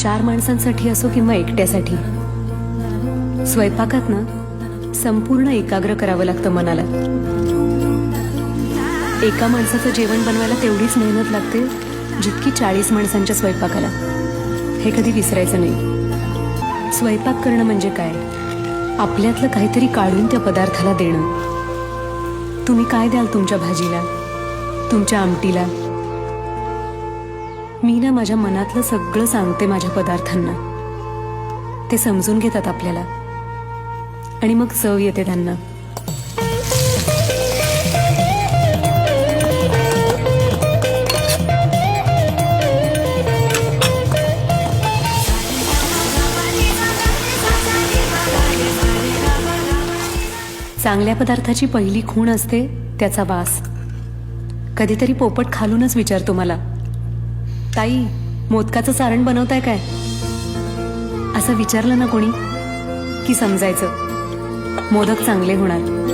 4 माणसांसाठी असो किंवा एकट्यासाठी, स्वयंपाकात ना संपूर्ण एकाग्र करावं लागतं मनाला. एका माणसाचं जेवण बनवायला तेवढीच मेहनत लागते जितकी 40 माणसांच्या स्वयंपाकाला. हे कधी विसरायचं नाही. स्वयंपाक करणं म्हणजे काय? आपल्यातलं काहीतरी काढून त्या पदार्थाला देणं. तुम्ही काय द्याल तुमच्या भाजीला, तुमच्या आमटीला? मी ना माझ्या मनातलं सगळं सांगते माझ्या पदार्थांना. ते समजून घेतात आपल्याला आणि मग चव येते त्यांना. चांगल्या पदार्थाची पहिली खूण असते त्याचा वास. कधीतरी पोपट खालूनच विचारतो मला, ताई मोदकाचं सारण बनवताय काय? असं विचारलं ना कोणी की समजायचं मोदक चांगले होणार.